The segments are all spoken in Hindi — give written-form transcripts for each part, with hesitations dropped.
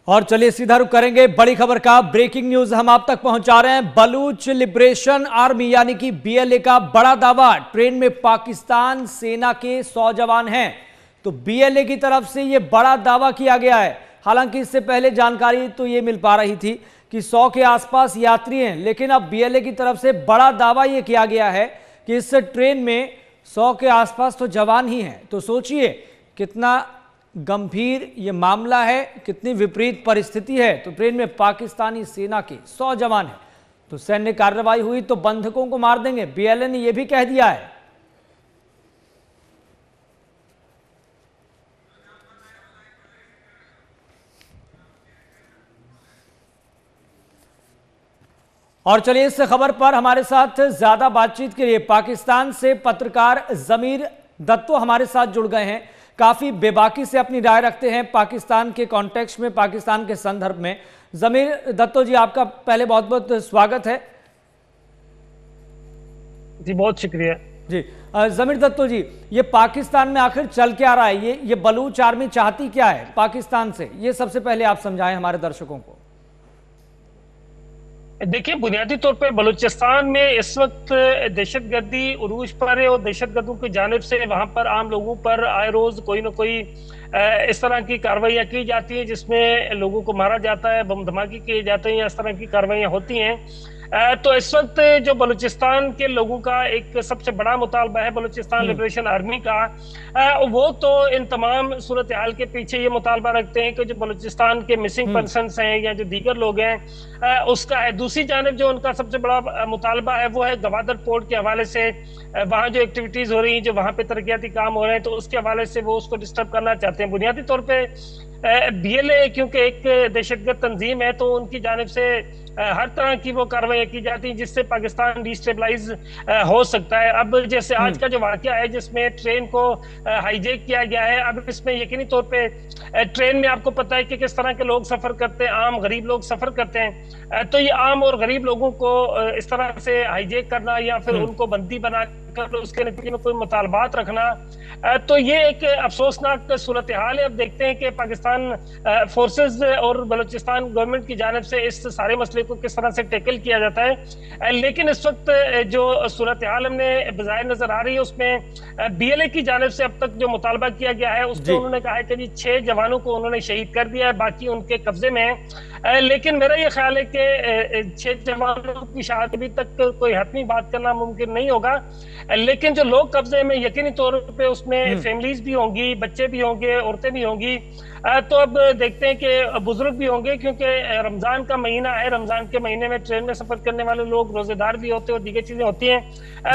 और चलिए सीधा रुख करेंगे बड़ी खबर का। ब्रेकिंग न्यूज हम आप तक पहुंचा रहे हैं। बलूच लिबरेशन आर्मी यानी कि बीएलए का बड़ा दावा, ट्रेन में पाकिस्तान सेना के 100 जवान हैं। तो बीएलए की तरफ से यह बड़ा दावा किया गया है। हालांकि इससे पहले जानकारी तो ये मिल पा रही थी कि 100 के आसपास यात्री हैं, लेकिन अब बीएलए की तरफ से बड़ा दावा यह किया गया है कि इस ट्रेन में 100 के आसपास तो जवान ही हैं। तो सोचिए कितना गंभीर ये मामला है, कितनी विपरीत परिस्थिति है। तो ट्रेन में पाकिस्तानी सेना के 100 जवान हैं। तो सैन्य कार्रवाई हुई तो बंधकों को मार देंगे, बीएलए ने यह भी कह दिया है। और चलिए इस खबर पर हमारे साथ ज्यादा बातचीत के लिए पाकिस्तान से पत्रकार जमीर दत्तो हमारे साथ जुड़ गए हैं। काफी बेबाकी से अपनी राय रखते हैं पाकिस्तान के कॉन्टेक्स्ट में, पाकिस्तान के संदर्भ में। जमीर दत्तो जी, आपका पहले बहुत बहुत स्वागत है। जी बहुत शुक्रिया जी। जमीर दत्तो जी, ये पाकिस्तान में आखिर चल क्या रहा है? ये बलूच आर्मी चाहती क्या है पाकिस्तान से? ये सबसे पहले आप समझाएं हमारे दर्शकों को। देखिए, बुनियादी तौर पे बलूचिस्तान में इस वक्त दहशतगर्दी उरूज पर है और दहशतगर्दों की जानिब से वहां पर आम लोगों पर आए रोज कोई ना कोई इस तरह की कार्रवाइयां की जाती हैं जिसमें लोगों को मारा जाता है, बम धमाके किए जाते हैं या इस तरह की कार्रवाइयां होती हैं। तो इस वक्त जो बलूचिस्तान के लोगों का एक सबसे बड़ा मुतालबा है बलूचिस्तान लिबरेशन आर्मी का, वो तो इन तमाम सूरत हाल के पीछे ये मुतालबा रखते हैं कि जो बलूचिस्तान के मिसिंग पर्सन्स हैं या जो दीगर लोग हैं उसका है। दूसरी जानिब जो उनका सबसे बड़ा मुतालबा है वो है गवादर पोर्ट के हवाले से वहाँ जो एक्टिविटीज हो रही हैं, जो वहाँ पे तरक्याती काम हो रहे हैं, तो उसके हवाले से वो उसको डिस्टर्ब करना चाहते हैं। बुनियादी तौर पे बीएलए क्योंकि एक दहशतगर्द तंजीम है तो उनकी जानिब से हर तरह की वो कार्रवाई की जाती है जिससे पाकिस्तान डिस्टेबलाइज हो सकता है। अब जैसे आज का जो वाकया है जिसमें ट्रेन को हाईजैक किया गया है, अब इसमें यकीनी तौर पे ट्रेन में आपको पता है कि किस तरह के लोग सफर करते हैं, आम गरीब लोग सफर करते हैं। तो ये आम और गरीब लोगों को इस तरह से हाईजैक करना या फिर उनको बंदी बनाकर उसके नतीजे में कोई मुतालबात रखना, तो ये एक अफसोसनाक सूरत हाल है। अब देखते हैं कि पाकिस्तान फोर्सेस और बलूचिस्तान गवर्नमेंट की जानिब से इस सारे मसले को किस तरह से टैकल किया जाता है। लेकिन इस वक्त जो सूरत हाल हमने बज़ाहिर नजर आ रही है उसमें बीएलए की जानिब से अब तक जो मुतालबा किया गया है उसमें उन्होंने कहा है कि 6 जवानों को उन्होंने शहीद कर दिया है, बाकी उनके कब्जे में है। लेकिन मेरा ये ख्याल है कि 6 जवानों की शहादत अभी तक कोई हतमी बात करना मुमकिन नहीं होगा। लेकिन जो लोग कब्जे में यकीनी तौर पे उसमें फैमिलीज भी होंगी, बच्चे भी होंगे, औरतें भी होंगी। तो अब देखते हैं कि बुजुर्ग भी होंगे क्योंकि रमजान का महीना है। रमजान के महीने में ट्रेन में सफर करने वाले लोग रोजेदार भी होते हैं और दीगर चीजें होती हैं।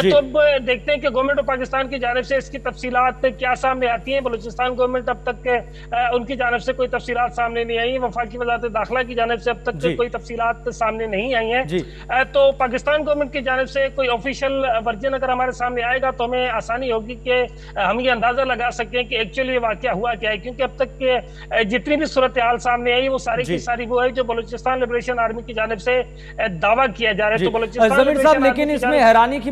तो अब देखते हैं कि गवर्नमेंट ऑफ पाकिस्तान की जानिब से इसकी तफसीलात क्या सामने आती हैं। बलूचिस्तान गवर्नमेंट अब तक उनकी जानिब से कोई तफसीलात सामने नहीं आई। वफाकी वज़ारत दाखिला की जानिब से अब तक कोई तफसीलात सामने नहीं आई हैं। तो पाकिस्तान गवर्नमेंट की जानिब से कोई ऑफिशियल वर्जन अगर हमारे सामने आएगा तो हमें आसानी होगी कि हम ये अंदाजा लगा सकें कि एक्चुअली ये वाकया हुआ क्या है। क्योंकि अब तक के जितनी भी सूरत हाल सामने आई वो सारी की सारी वो है जो बलूचिस्तान लिबरेशन आर्मी की जानिब से दावा किया जा रहा है। तो बलूचिस्तान जमीर साहब, लेकिन इसमें हैरानी की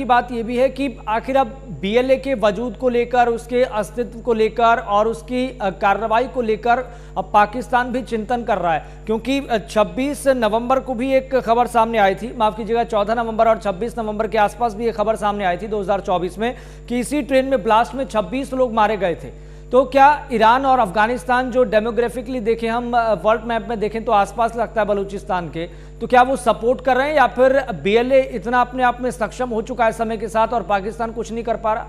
बात ये भी है कि आखिर अब बीएलए के वजूद को लेकर, उसके अस्तित्व को लेकर और उसकी कार्रवाई को लेकर अब पाकिस्तान भी चिंतन कर रहा है। क्योंकि 26 नवंबर को भी एक खबर सामने आई थी, माफ कीजिएगा 14 नवंबर और 26 नवंबर के आसपास भी एक खबर सामने आई थी 2024 में कि इसी ट्रेन में ब्लास्ट में 26 लोग मारे गए थे। तो क्या ईरान और अफगानिस्तान जो डेमोग्राफिकली देखें, हम वर्ल्ड मैप में देखें तो आसपास लगता है बलूचिस्तान के, तो क्या वो सपोर्ट कर रहे हैं या फिर बीएलए इतना अपने आप में सक्षम हो चुका है समय के साथ और पाकिस्तान कुछ नहीं कर पा रहा?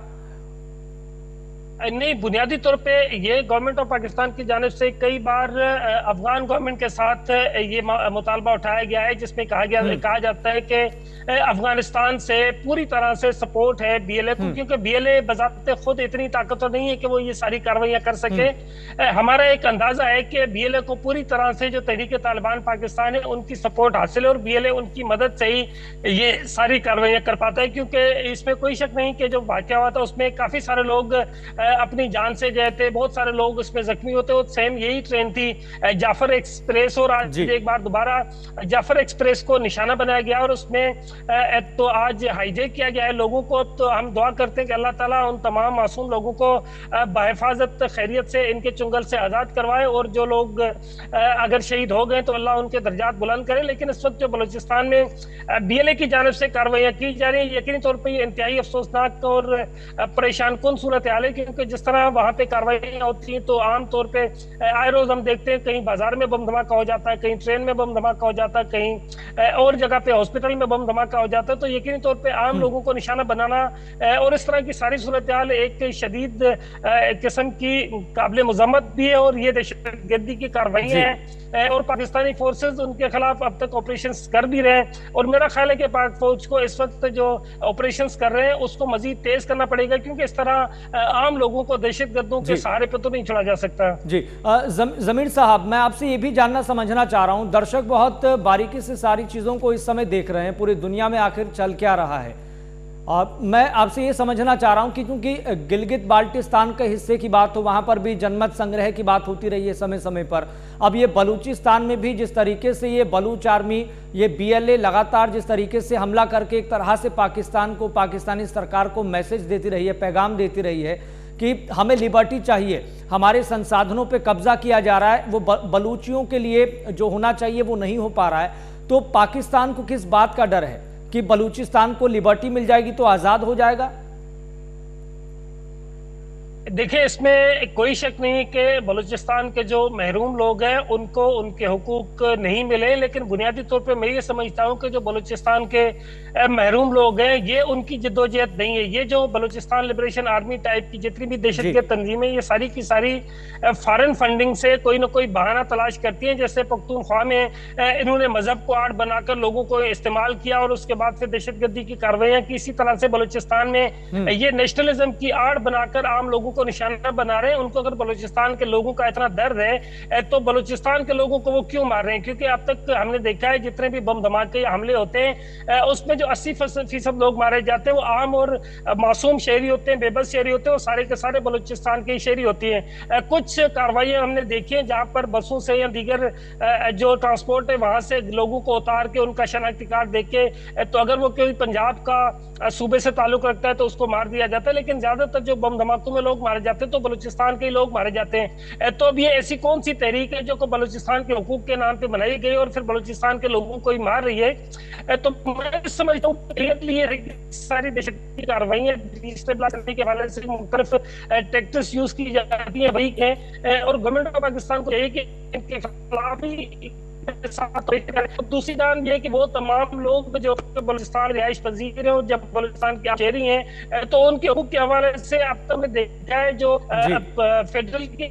नहीं, बुनियादी तौर पे ये गवर्नमेंट ऑफ पाकिस्तान की जानिब से कई बार अफगान गवर्नमेंट के साथ ये मुतालबा उठाया गया है जिसमें कहा जाता है कि अफगानिस्तान से पूरी तरह से सपोर्ट है बीएलए को, क्योंकि बीएलए बजाते खुद इतनी ताकतवर नहीं है कि वो ये सारी कार्रवाइयां कर सके। हमारा एक अंदाजा है कि बीएलए को पूरी तरह से जो तहरीक तालिबान पाकिस्तान है उनकी सपोर्ट हासिल है और बीएलए उनकी मदद से ही ये सारी कार्रवाइयां कर पाता है। क्योंकि इसमें कोई शक नहीं कि जो वाकया हुआ था उसमें काफी सारे लोग अपनी जान से गए थे, बहुत सारे लोग उसमें जख्मी होते। वो सेम यही ट्रेन थी जाफर एक्सप्रेस, और आज एक बार दोबारा जाफर एक्सप्रेस को निशाना बनाया गया और उसमें तो आज हाईजैक किया गया है लोगों को। तो हम दुआ करते हैं कि अल्लाह ताला उन तमाम मासूम लोगों को बहिफाजत खैरियत से इनके चुंगल से आजाद करवाए, और जो लोग अगर शहीद हो गए तो अल्लाह उनके दर्जात बुलंद करे। लेकिन इस वक्त जो बलूचिस्तान में BLA की जानिब से कार्रवाइयां की जा रही है, यकीनी तौर पर ये इंतहाई अफसोसनाक और परेशान कुन सूरत हाल है, क्योंकि जिस तरह वहां पे कार्रवाइयां होती हैं तो आमतौर पे आए रोज हम देखते हैं कहीं बाजार में बम धमाका हो जाता है, कहीं ट्रेन में बम धमाका हो जाता है, कहीं और जगह पे हॉस्पिटल में बम धमाका हो जाता है। तो यकीनी तौर पे आम लोगों को निशाना बनाना और इस तरह की सारी सूरत हाल एक शदीद किस्म की काबिल मजम्मत भी है, और ये दहशतगर्दी की कार्रवाइयां हैं और पाकिस्तानी फोर्सेस उनके खिलाफ अब तक ऑपरेशन कर भी रहे हैं। और मेरा ख्याल है कि पाक फौज को इस वक्त जो ऑपरेशन कर रहे हैं उसको मजीद तेज करना पड़ेगा, क्योंकि इस तरह आम लोगों को दहशतगर्दों के सहारे पे तो नहीं छोड़ा जा सकता। जी जमीर साहब, मैं आपसे ये भी जानना समझना चाह रहा हूं, दर्शक बहुत बारीकी से सारी चीजों को इस समय देख रहे हैं, पूरी दुनिया में आखिर चल क्या रहा है। मैं आपसे ये समझना चाह रहा हूं कि क्योंकि गिलगित बाल्टिस्तान के हिस्से की बात हो, वहां पर भी जनमत संग्रह की बात होती रही है समय समय पर। अब ये बलूचिस्तान में भी जिस तरीके से ये बलूच आर्मी, ये BLA लगातार जिस तरीके से हमला करके एक तरह से पाकिस्तान को, पाकिस्तानी सरकार को मैसेज देती रही है, पैगाम देती रही है कि हमें लिबर्टी चाहिए, हमारे संसाधनों पे कब्जा किया जा रहा है, वो बलूचियों के लिए जो होना चाहिए वो नहीं हो पा रहा है। तो पाकिस्तान को किस बात का डर है कि बलूचिस्तान को लिबर्टी मिल जाएगी तो आजाद हो जाएगा? देखिए, इसमें कोई शक नहीं कि बलूचिस्तान के जो महरूम लोग हैं उनको उनके हुकूक नहीं मिले, लेकिन बुनियादी तौर पे मैं ये समझता हूँ कि जो बलूचिस्तान के महरूम लोग हैं ये उनकी जद्दोजहद नहीं है। ये जो बलूचिस्तान लिबरेशन आर्मी टाइप की जितनी भी दहशतगर्द तंजीमें, ये सारी की सारी फॉरेन फंडिंग से कोई ना कोई बहाना तलाश करती हैं। जैसे पख्तूनख्वा में इन्होंने मजहब को आड़ बनाकर लोगों को इस्तेमाल किया और उसके बाद फिर दहशतगर्दी की कार्रवाइयां की। इसी तरह से बलूचिस्तान में ये नेशनलिज्म की आड़ बनाकर आम लोगों को निशाना बना रहे हैं। उनको अगर बलूचिस्तान के लोगों का इतना दर्द है तो बलूचिस्तान के लोगों को वो क्यों मार रहे हैं? क्योंकि अब तक हमने देखा है जितने भी बम धमाके या हमले होते हैं उसमें जो 80% लोग मारे जाते हैं वो आम और मासूम शहरी होते हैं, बेबस शहरी होते हैं, और सारे के सारे बलूचिस्तान के शहरी होती हैं। कुछ कार्रवाइयां हमने देखी हैं जहां पर बसों से या दीगर जो ट्रांसपोर्ट है वहां से लोगों को उतार के उनका शनाख्ती कार्ड देख के, तो अगर वो कोई पंजाब का सूबे से ताल्लुक रखता है तो उसको मार दिया जाता है। लेकिन ज्यादातर जो बम धमाकों में लोग मारे जाते हैं तो बलूचिस्तान के लोग मारे जाते हैं। तो अब ये ऐसी कौन सी तहरीक है जो को बलूचिस्तान के हुकूक के नाम पे बनाई गई और फिर बलूचिस्तान के लोगों को ही मार रही है? तो मैं समझता हूँ सारी दहशतगर्दी कार्रवाइयां करने के हवाले से मुख्तलिफ टैक्टिक्स यूज की जाती है वही है, और गवर्नमेंट ऑफ पाकिस्तान को यही कि इनके खिलाफ ही साथ। दूसरी जान ये कि वो तमाम लोग जो बलूचिस्तान रिहाइश पजीर है और जब बलूचिस्तान के शहरी हैं तो उनके हुकूक के हवाले से अब तक हमने देखा है जो फेडरल की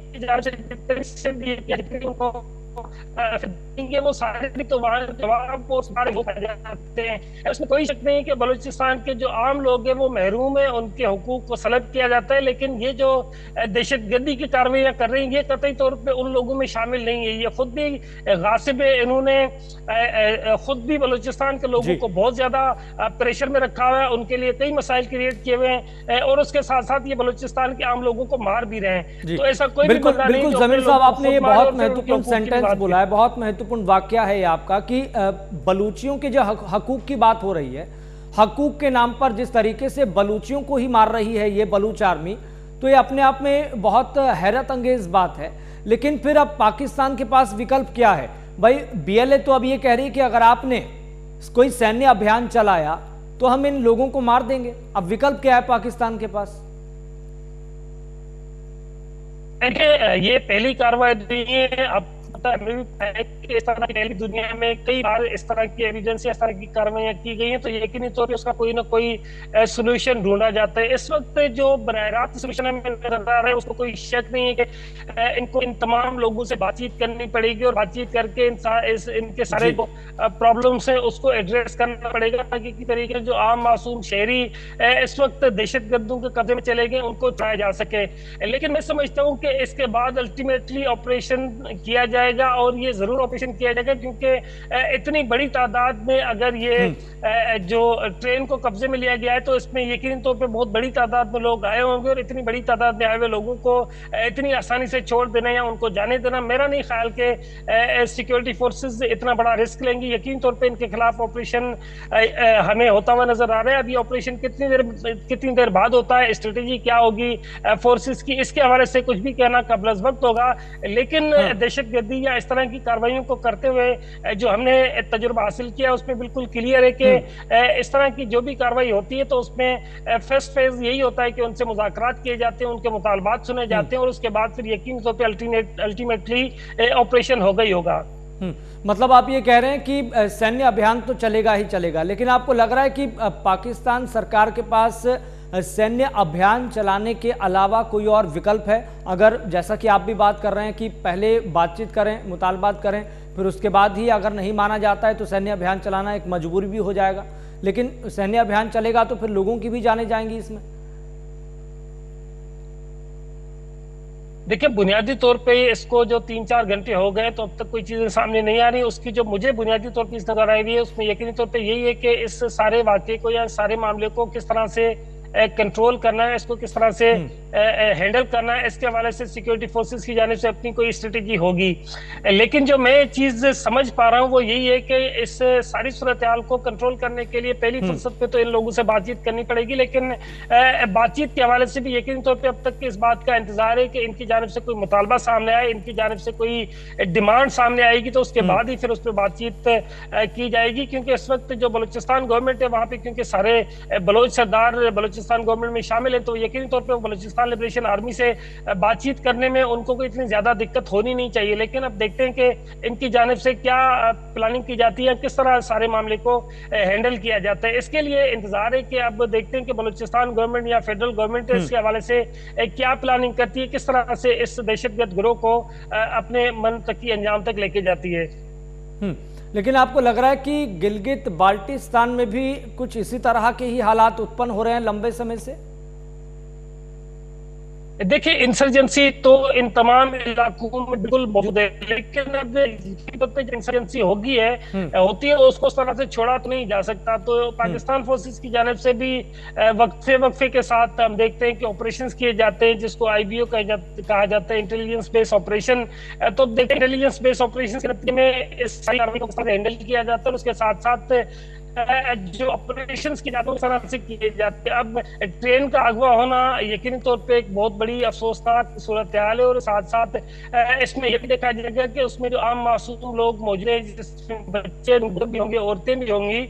वो सारे तो वहाँ जवाब वो सारे हो जाते हैं। उसमें कोई शक नहीं कि बलूचिस्तान के जो आम लोग हैं वो महरूम है, उनके हुकूक को सलब किया जाता है। लेकिन ये जो दहशतगर्दी की कार्रवाइयां कर रही हैं ये कतई तौर पे उन लोगों में शामिल नहीं है। ये खुद भी गासिब है, इन्होंने खुद भी बलूचिस्तान के लोगों को बहुत ज्यादा प्रेशर में रखा हुआ है, उनके लिए कई मसाइल क्रिएट किए हुए हैं और उसके साथ साथ ये बलूचिस्तान के आम लोगों को मार भी रहे हैं। तो ऐसा कोई बिल्कुल जमीर साहब, आपने ये बहुत महत्वपूर्ण सेंटेंस बोला है, बहुत महत्वपूर्ण वाक्या है ये आपका कि बलूचियों के जो हकूक की बात हो रही है, हकूक के नाम पर जिस तरीके से बलूचियों को ही मार रही है ये बलूच आर्मी, तो ये अपने आप में बहुत हैरत अंगेज बात है। लेकिन फिर अब पाकिस्तान के पास विकल्प क्या है? भाई BLA तो अब ये कह रही है कि अगर आपने कोई सैन्य अभियान चलाया तो हम इन लोगों को मार देंगे। अब विकल्प क्या है पाकिस्तान के पास? ये पहली कार्रवाई है। अब इस तरह की पहली दुनिया में कई बार इस तरह की एविडेंस, इस तरह की कार्रवाइयां की गई हैं, तो यकीनी तौर पर उसका कोई ना कोई सोल्यूशन ढूंढा जाता है। इस वक्त जो बराह रास्त सोल्यूशन हमें नजर आ रहा है उसको कोई शक नहीं है कि इनको इन तमाम लोगों से बातचीत करनी पड़ेगी और बातचीत करके इनके सारे प्रॉब्लम्स हैं उसको एड्रेस करना पड़ेगा ताकि किसी तरीके से जो आम मासूम शहरी इस वक्त दहशतगर्दों के कब्जे में चले गए उनको छुड़ाया जा सके। लेकिन मैं समझता हूँ कि इसके बाद अल्टीमेटली ऑपरेशन किया जाए जाएगा और ये जरूर ऑपरेशन किया जाएगा, क्योंकि इतनी बड़ी तादाद में अगर ये जो ट्रेन को कब्जे में लिया गया है तो इसमें यकीनी तौर पे बहुत बड़ी तादाद में लोग आए होंगे, और इतनी बड़ी तादाद में आए हुए लोगों को इतनी आसानी से छोड़ देना या उनको जाने देना, मेरा नहीं ख्याल के सिक्योरिटी फोर्सेस इतना बड़ा रिस्क लेंगी। यकीनी तौर पे इनके खिलाफ ऑपरेशन हमें होता हुआ नजर आ रहा है। अभी ऑपरेशन कितनी देर बाद होता है, स्ट्रेटेजी क्या होगी फोर्सेस की, इसके हवाले से कुछ भी कहना कबल अज़ वक्त होगा। लेकिन दहशतगर्दी या इस तरह की कार्रवाइयों को करते हुए जो हमने तजुर्बा हासिल किया उसमें बिल्कुल क्लियर है कि इस तरह की जो भी कार्रवाई होती है तो उसमें फर्स्ट फेज यही होता है कि उनसे मुज़ाकरात किए जाते हैं, उनके मुतालबात सुने जाते हैं, और उसके बाद फिर यकीनी तौर पर अल्टीमेटली ऑपरेशन होगा ही होगा। मतलब आप ये कह रहे हैं कि सैन्य अभियान तो चलेगा ही चलेगा, लेकिन आपको लग रहा है कि पाकिस्तान सरकार के पास सैन्य अभियान चलाने के अलावा कोई और विकल्प है? अगर जैसा कि आप भी बात कर रहे हैं कि पहले बातचीत करें, मुतालबात करें, फिर उसके बाद ही अगर नहीं माना जाता है तो सैन्य अभियान चलाना एक मजबूरी भी हो जाएगा, लेकिन सैन्य अभियान चलेगा तो फिर लोगों की भी जानें जाएंगी इसमें। देखिए, बुनियादी तौर पे इसको जो 3-4 घंटे हो गए तो अब तक कोई चीजें सामने नहीं आ रही। उसकी जो मुझे बुनियादी तौर पे इस नजर आई हुई है उसमें यकीनी तौर पे यही है कि इस सारे वाक़े को या सारे मामले को किस तरह से कंट्रोल करना है, इसको किस तरह से हैंडल करना है, इसके हवाले से सिक्योरिटी फोर्सेस की जानिब से अपनी कोई स्ट्रेटेजी होगी। लेकिन जो मैं चीज समझ पा रहा हूँ वो यही है कि इस सारी सूरत हाल को कंट्रोल करने के लिए पहली फुर्सत पे तो इन लोगों से बातचीत करनी पड़ेगी, लेकिन बातचीत के हवाले से भी यकीनी तौर पर अब तक इस बात का इंतजार है कि इनकी जानिब से कोई मुतालबा सामने आए, इनकी जानिब से कोई डिमांड सामने आएगी तो उसके बाद ही फिर उस पर बातचीत की जाएगी। क्योंकि इस वक्त जो बलूचिस्तान गवर्नमेंट है वहां पे क्योंकि सारे बलोच सरदार बलूचिस्तान गवर्नमेंट में शामिल है, तो यकीनी तौर पर बलूचिस्तान लिबरेशन आर्मी से बातचीत करने में उनको कोई इतनी ज्यादा दिक्कत होनी नहीं चाहिए। लेकिन अब देखते हैं कि इनकी जानिब से क्या प्लानिंग की जाती है, किस तरह सारे मामले को हैंडल किया जाता है। इसके लिए इंतजार है कि अब देखते हैं कि बलूचिस्तान गवर्नमेंट या फेडरल गवर्नमेंट इसके हवाले से क्या प्लानिंग करती है, किस तरह से इस दहशतगर्द गिरोह को अपने मन तक की अंजाम तक लेके जाती है। लेकिन आपको लग रहा है कि गिलगित बाल्टिस्तान में भी कुछ इसी तरह के ही हालात उत्पन्न हो रहे हैं लंबे समय से? देखिए, इंसर्जेंसी तो इन तमाम इलाकों में बिल्कुल मौजूद है, लेकिन अब जो इंसर्जेंसी होती है उसको उस तरह से छोड़ा तो नहीं जा सकता। तो पाकिस्तान फोर्सेस की जानिब से भी वक्फे के साथ हम देखते हैं कि ऑपरेशंस किए जाते हैं, जिसको IBO कहा जाता है, इंटेलिजेंस बेस्ड ऑपरेशन। तो देखते हैं इंटेलिजेंस बेस्ड ऑपरेशन के नतीजे में इस सारी कार्रवाई को हैंडल किया जाता है, और उसके साथ साथ जो ऑपरेशंस की जाते हैं उस तरह से किए जाते हैं। अब ट्रेन का अगवा होना यकीनी तौर पे एक बहुत बड़ी अफसोसनाक सूरत हाल है, और साथ साथ इसमें यह भी देखा जाएगा कि उसमें जो आम मासूम लोग मौजूद हैं, जिसमें बच्चे भी होंगे, औरतें भी होंगी,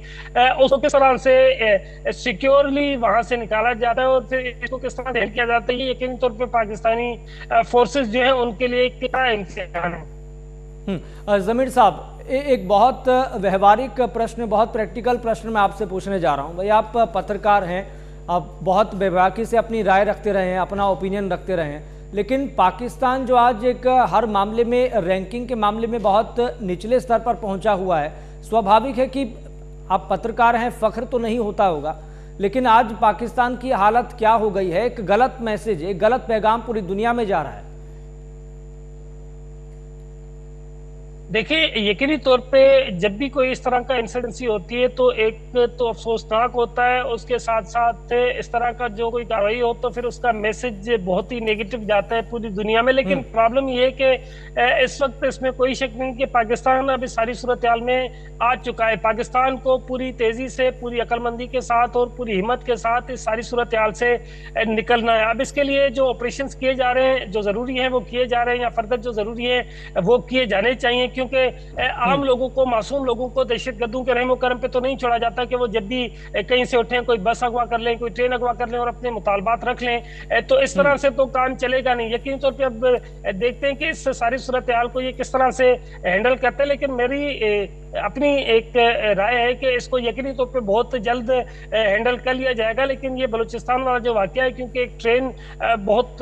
उसको किस तरह से सिक्योरली वहां से निकाला जाता है और फिर इसको किस तरह से किया जाता है, ये यकीनी तौर पर पाकिस्तानी फोर्सेस जो है उनके लिए कितना इम्तिहान है। जमीर साहब, एक बहुत व्यवहारिक प्रश्न, बहुत प्रैक्टिकल प्रश्न मैं आपसे पूछने जा रहा हूं। भाई, आप पत्रकार हैं, आप बहुत बेबाकी से अपनी राय रखते रहे हैं, अपना ओपिनियन रखते रहे हैं, लेकिन पाकिस्तान जो आज एक हर मामले में, रैंकिंग के मामले में बहुत निचले स्तर पर पहुंचा हुआ है, स्वाभाविक है कि आप पत्रकार हैं, फख्र तो नहीं होता होगा, लेकिन आज पाकिस्तान की हालत क्या हो गई है? एक गलत मैसेज, एक गलत पैगाम पूरी दुनिया में जा रहा है। देखिए, यकीनी तौर पे जब भी कोई इस तरह का इंसिडेंसी होती है तो एक तो अफसोसनाक होता है, उसके साथ साथ इस तरह का जो कोई कार्रवाई हो तो फिर उसका मैसेज बहुत ही नेगेटिव जाता है पूरी दुनिया में। लेकिन प्रॉब्लम ये है कि इस वक्त इसमें कोई शक नहीं कि पाकिस्तान अब इस सारी सूरत हाल में आ चुका है। पाकिस्तान को पूरी तेजी से, पूरी अक्लमंदी के साथ और पूरी हिम्मत के साथ इस सारी सूरत हाल से निकलना है। अब इसके लिए जो ऑपरेशन किए जा रहे हैं, जो जरूरी है वो किए जा रहे हैं, या फर्दर जो जरूरी है वो किए जाने चाहिए, क्योंकि आम लोगों को, मासूम लोगों को दहशतगर्दों के रहमो करम पे तो नहीं छोड़ा जाता कि वो जब भी कहीं से उठें, कोई बस अगवा कर लें, कोई ट्रेन अगवा कर लें और अपने मुतालबात रख लें। तो इस तरह से तो काम चलेगा नहीं। यकीनी तौर पे अब देखते हैं कि इस सारी सूरत हाल को ये किस तरह से हैंडल करते हैं। लेकिन मेरी अपनी एक राय है कि इसको यकीनी तौर पे बहुत जल्द हैंडल कर लिया जाएगा। लेकिन ये बलूचिस्तान वाला जो वाकया है, क्योंकि एक ट्रेन बहुत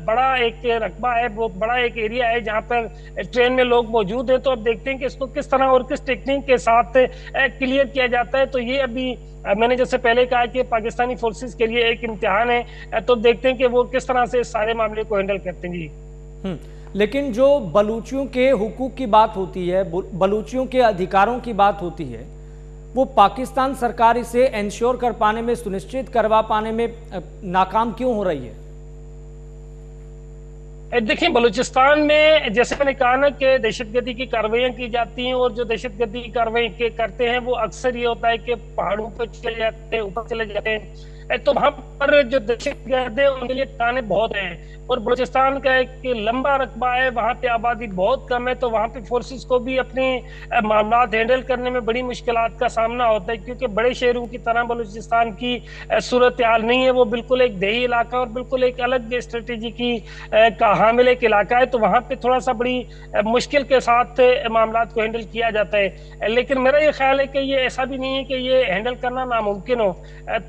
बड़ा एक रकबा है, बहुत बड़ा एक एरिया है जहाँ पर ट्रेन में लोग मौजूद हैं, तो अब देखते हैं कि इसको किस तरह और किस टेक्निक के साथ क्लियर किया जाता है। तो ये अभी मैंने जैसे पहले कहा कि पाकिस्तानी फोर्सेस के लिए एक इम्तिहान है, तो देखते हैं कि वो किस तरह से सारे मामले को हैंडल करते हैं। जी, लेकिन जो बलूचियों के हुकूक की बात होती है, बलूचियों के अधिकारों की बात होती है, वो पाकिस्तान सरकार इसे इंश्योर कर पाने में, सुनिश्चित करवा पाने में नाकाम क्यों हो रही है? देखिए, बलूचिस्तान में जैसे मैंने कहा ना कि दहशतगर्दी की कार्रवाइयां की जाती हैं, और जो दहशतगर्दी की कार्रवाई करते हैं वो अक्सर ये होता है कि पहाड़ों पर चले जाते हैं, ऊपर चले जाते हैं। तो वहां पर जो दहशतगर्द है उनके लिए ठिकाने बहुत हैं, और बलूचिस्तान का एक लंबा रकबा है, वहां पे आबादी बहुत कम है, तो वहां पे फोर्सेस को भी अपने मामला हैंडल करने में बड़ी मुश्किलात का सामना होता है, क्योंकि बड़े शहरों की तरह बलूचिस्तान की सूरत हाल नहीं है। वो बिल्कुल एक देही इलाका और बिल्कुल एक अलग स्ट्रेटेजी की का हामिल एक इलाका है, तो वहां पे थोड़ा सा बड़ी मुश्किल के साथ मामला को हैंडल किया जाता है। लेकिन मेरा ये ख्याल है कि ये ऐसा भी नहीं है कि ये हैंडल करना नामुमकिन हो।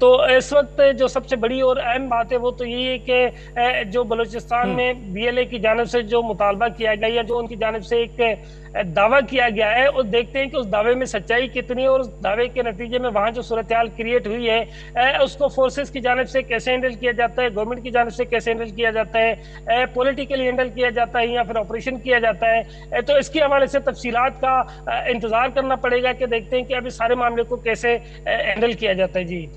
तो इस वक्त जो सबसे बड़ी और अहम बात है वो तो यही है कि जो बलूचिस्तान में बीएलए की जानिब से जो मुतालबा किया गया या जो उनकी जानिब से एक दावा किया गया है, और देखते हैं कि उस दावे में सच्चाई कितनी है, और उस दावे के नतीजे में वहां जो सूरत हाल क्रिएट हुई है उसको फोर्सेस की जानिब से कैसे हैंडल किया जाता है, गवर्नमेंट की जानिब से कैसे हैंडल किया जाता है, पॉलिटिकली हैंडल किया जाता है या फिर ऑपरेशन किया जाता है। तो इसके हवाले से तफसीलात का इंतजार करना पड़ेगा कि देखते हैं कि अब इस सारे मामले को कैसे हैंडल किया जाता है। जी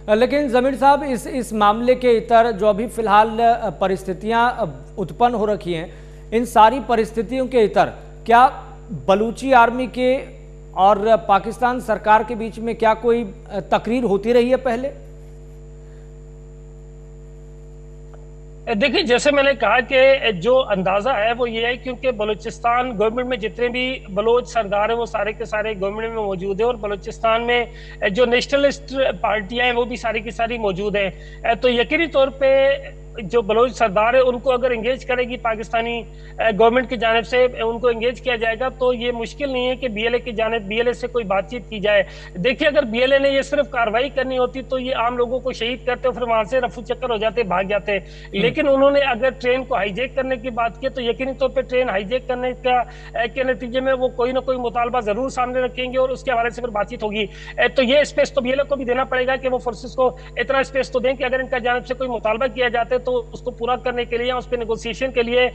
लेकिन जमीर साहब, इस मामले के इतर जो अभी फिलहाल परिस्थितियां उत्पन्न हो रखी हैं, इन सारी परिस्थितियों के इतर क्या बलूची आर्मी के और पाकिस्तान सरकार के बीच में क्या कोई तकरीर होती रही है पहले? देखिए, जैसे मैंने कहा कि जो अंदाजा है वो ये है, क्योंकि बलूचिस्तान गवर्नमेंट में जितने भी बलोच सरदार हैं वो सारे के सारे गवर्नमेंट में मौजूद है, और बलूचिस्तान में जो नेशनलिस्ट पार्टियां हैं वो भी सारी की सारी मौजूद हैं। तो यकीनी तौर पे जो बलोच सरदार है उनको अगर एंगेज करेगी पाकिस्तानी गवर्नमेंट की जानिब से, उनको एंगेज किया जाएगा, तो ये मुश्किल नहीं है कि बीएलए की जानिब बीएलए से कोई बातचीत की जाए। देखिए, अगर बीएलए ने ये सिर्फ कार्रवाई करनी होती तो ये आम लोगों को शहीद करते और फिर वहां से रफू चक्कर हो जाते, भाग जाते। लेकिन उन्होंने अगर ट्रेन को हाईजैक करने की बात की तो यकीनी तौर पर ट्रेन हाईजैक करने के नतीजे में वो कोई ना कोई मुतालबा जरूर सामने रखेंगे और उसके हवाले से फिर बातचीत होगी। तो ये स्पेस तो बीएलए को भी देना पड़ेगा कि वो फोर्सेस को इतना स्पेस तो दें कि अगर इनका जानिब से कोई मुतालबा किया जाता है तो उसको पूरा करने के लिए या उस पर नेगोशिएशन के लिए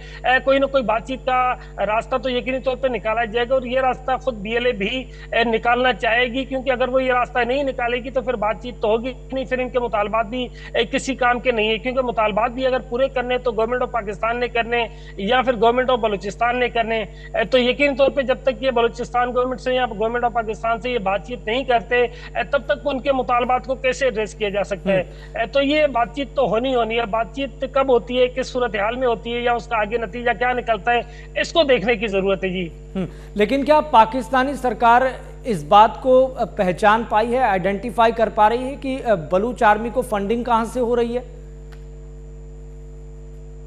कोई ना कोई बातचीत का रास्ता तो यकीनी तौर पे निकाला जाएगा, और ये रास्ता खुद बीएलए भी निकालना चाहेगी, क्योंकि अगर वो ये रास्ता नहीं निकालेगी तो फिर बातचीत तो होगी नहीं, फिर इनके मुतालबात भी किसी काम के नहीं है, क्योंकि मुतालबात भी अगर पूरे करने तो गवर्नमेंट ऑफ पाकिस्तान ने करने या फिर गवर्नमेंट ऑफ बलूचिस्तान ने करने। तो यकीनी तौर पर जब तक ये बलूचिस्तान गवर्नमेंट से या गवर्नमेंट ऑफ पाकिस्तान से ये बातचीत नहीं करते तब तक उनके मुतालबात को कैसे एड्रेस किया जा सकता है। तो ये बातचीत तो होनी है। बातचीत कब होती है, किस सूरत हाल में होती है, या उसका आगे नतीजा क्या निकलता है, इसको देखने की जरूरत है। जी लेकिन क्या पाकिस्तानी सरकार इस बात को पहचान पाई है, आइडेंटिफाई कर पा रही है कि बलूच आर्मी को फंडिंग कहां से हो रही है?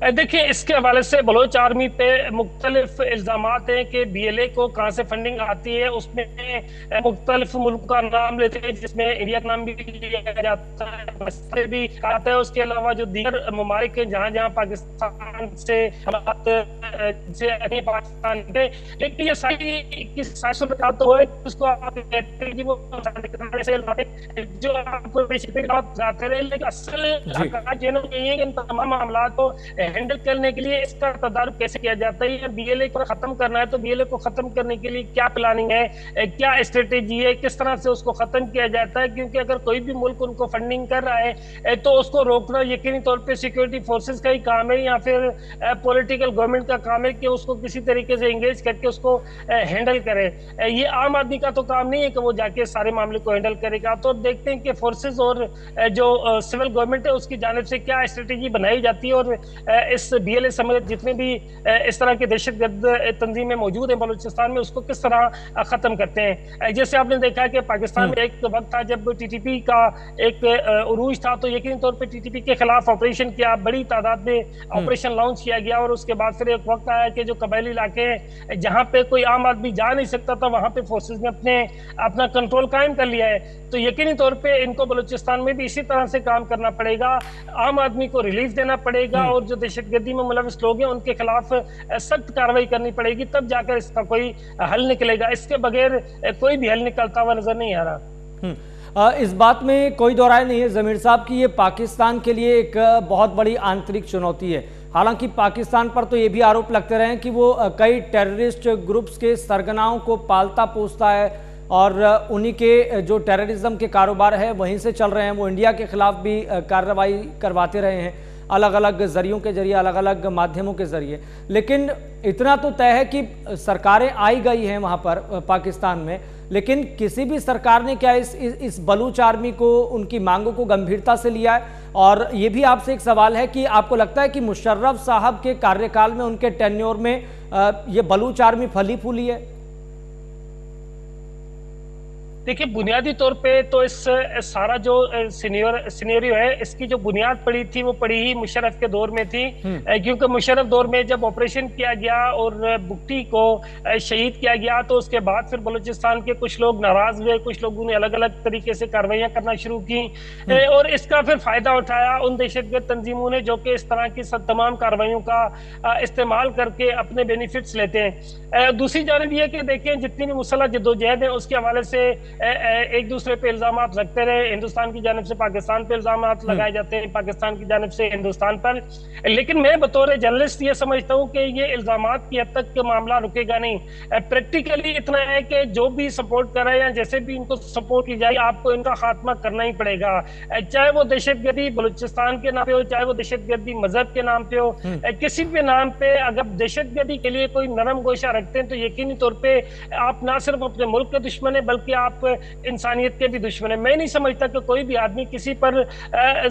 देखिए, इसके हवाले से बलोच आर्मी पे मुख्तलिफ इल्जामात हैं कि बीएलए को कहाँ से फंडिंग आती है। उसमें मुख्तलिफ मुल्क का नाम लेते हैं, जिसमें इंडिया का नाम भी लिया जाता है, भी आता है। उसके अलावा जो दीगर ममालिक हैं जहाँ जहाँ पाकिस्तान से पाकिस्तान के, लेकिन ये सारी सूरत तो है उसको आप कहते हैं कि वो जो आपको जाते रहे, लेकिन असल इन तमाम मामला को हैंडल करने के लिए इसका तदारुक कैसे किया जाता है, या बीएलए को खत्म करना है तो बीएलए को खत्म करने के लिए क्या प्लानिंग है, क्या स्ट्रेटेजी है, किस तरह से उसको खत्म किया जाता है। क्योंकि अगर कोई भी मुल्क उनको फंडिंग कर रहा है तो उसको रोकना यकीनी तौर पे सिक्योरिटी फोर्सेस का ही काम है, या फिर पॉलिटिकल गवर्नमेंट का काम है कि उसको किसी तरीके से एंगेज करके उसको हैंडल करे। ये आम आदमी का तो काम नहीं है कि वो जाके सारे मामले को हैंडल करेगा। तो देखते हैं कि फोर्सेस और जो सिविल गवर्नमेंट है उसकी जानिब से क्या स्ट्रेटेजी बनाई जाती है, और इस बीएलए समेत जितने भी इस तरह के दहशतगर्द तंजीमें मौजूद हैं बलूचिस्तान में उसको किस तरह खत्म करते हैं। जैसे आपने देखा कि पाकिस्तान में एक वक्त था जब टीटीपी का एक उरूज था, तो यकीनी तौर पे टीटीपी के खिलाफ ऑपरेशन किया, बड़ी तादाद में ऑपरेशन लॉन्च किया गया, और उसके बाद फिर एक वक्त आया कि जो कबायली इलाके हैं जहाँ पे कोई आम आदमी जा नहीं सकता था, वहां पे फोर्सेस ने अपना कंट्रोल कायम कर लिया है। तो यकीनी तौर पे इनको बलूचिस्तान में भी इसी तरह से काम करना पड़ेगा, आम आदमी को रिलीफ देना पड़ेगा, और जो दहशतगर्दी में मुलविस लोग हैं उनके खिलाफ सख्त कार्रवाई करनी पड़ेगी, तब जाकर इसका कोई हल निकलेगा। इसके बगैर कोई भी हल निकलता हुआ नजर नहीं आ रहा। इस बात में कोई दो राय नहीं है जमीर साहब कि ये पाकिस्तान के लिए एक बहुत बड़ी आंतरिक चुनौती है, हालांकि पाकिस्तान पर तो ये भी आरोप लगते रहे कि वो कई टेररिस्ट ग्रुप्स के सरगनाओं को पालता पोसता है और उन्हीं के जो टेररिज्म के कारोबार है वहीं से चल रहे हैं। वो इंडिया के खिलाफ भी कार्रवाई करवाते रहे हैं अलग अलग जरियों के जरिए, अलग अलग माध्यमों के जरिए। लेकिन इतना तो तय है कि सरकारें आई गई हैं वहां पर पाकिस्तान में, लेकिन किसी भी सरकार ने क्या इस बलूच आर्मी को, उनकी मांगों को गंभीरता से लिया है? और ये भी आपसे एक सवाल है कि आपको लगता है कि मुशर्रफ साहब के कार्यकाल में, उनके टेन्योर में ये बलूच आर्मी फली फूली है? देखिए, बुनियादी तौर पे तो इस सारा जो सिनेरियो है, इसकी जो बुनियाद पड़ी थी वो पड़ी ही मुशर्रफ के दौर में थी। क्योंकि मुशर्रफ दौर में जब ऑपरेशन किया गया और बुगटी को शहीद किया गया, तो उसके बाद फिर बलूचिस्तान के कुछ लोग नाराज हुए, कुछ लोगों ने अलग अलग तरीके से कार्रवाइयां करना शुरू की और इसका फिर फायदा उठाया उन दहशतगर्द तंजीमों ने जो कि इस तरह की तमाम कार्रवाइयों का इस्तेमाल करके अपने बेनिफिट्स लेते हैं। दूसरी जानब यह कि देखें, जितनी भी मुसल्लह जद्दोजहद है उसके हवाले से एक दूसरे पे इल्जाम लगते रहे। हिंदुस्तान की जानिब से पाकिस्तान पे इल्जाम लगाए जाते हैं, पाकिस्तान की जानिब से हिंदुस्तान पर। लेकिन मैं बतौर जर्नलिस्ट ये समझता हूँ कि ये इल्जामात की हद तक के मामला रुकेगा नहीं। प्रैक्टिकली इतना है कि जो भी सपोर्ट कर रहे हैं या जैसे भी इनको सपोर्ट की जाए, आपको इनका खात्मा करना ही पड़ेगा। चाहे वो दहशतगर्दी बलूचिस्तान के नाम पे हो, चाहे वो दहशतगर्दी मजहब के नाम पे हो, किसी भी नाम पे अगर दहशतगर्दी के लिए कोई नरम गोशा रखते हैं तो यकीनी तौर पे आप ना सिर्फ अपने मुल्क के दुश्मन है बल्कि आप इंसानियत के भी दुश्मन है। मैं नहीं समझता कि कोई भी आदमी किसी पर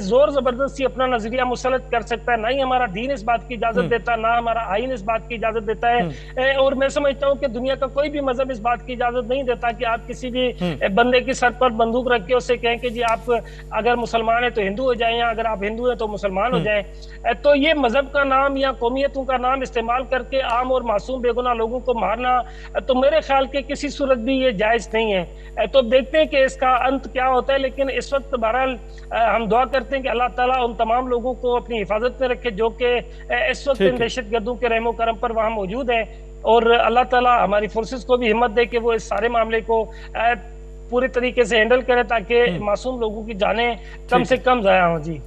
जोर जबरदस्ती अपना नजरिया मुसलत कर सकता है। ना ही हमारा दीन इस बात की इजाजत देता, ना हमारा आईन इस बात की इजाजत देता है। और मैं समझता हूँ कि दुनिया का कोई भी मजहब इस बात की इजाजत नहीं देता कि आप किसी भी बंदे के सर पर बंदूक रख के उससे कहें कि जी आप अगर मुसलमान है तो हिंदू हो जाए, या अगर आप हिंदू है तो मुसलमान हो जाए। तो ये मजहब का नाम या कौमियतों का नाम इस्तेमाल करके आम और मासूम बेगुनाह लोगों को मारना तो मेरे ख्याल के किसी सूरत भी ये जायज नहीं है। तो देखते हैं कि इसका अंत क्या होता है। लेकिन इस वक्त बहरहाल हम दुआ करते हैं कि अल्लाह ताला उन तमाम लोगों को अपनी हिफाजत में रखे जो कि इस वक्त इन दहशतगर्दों के रहमो करम पर वहां मौजूद है, और अल्लाह ताला हमारी फोर्सेस को भी हिम्मत दे कि वो इस सारे मामले को पूरे तरीके से हैंडल करे ताकि मासूम लोगों की जानें कम से कम जाया हो। जी।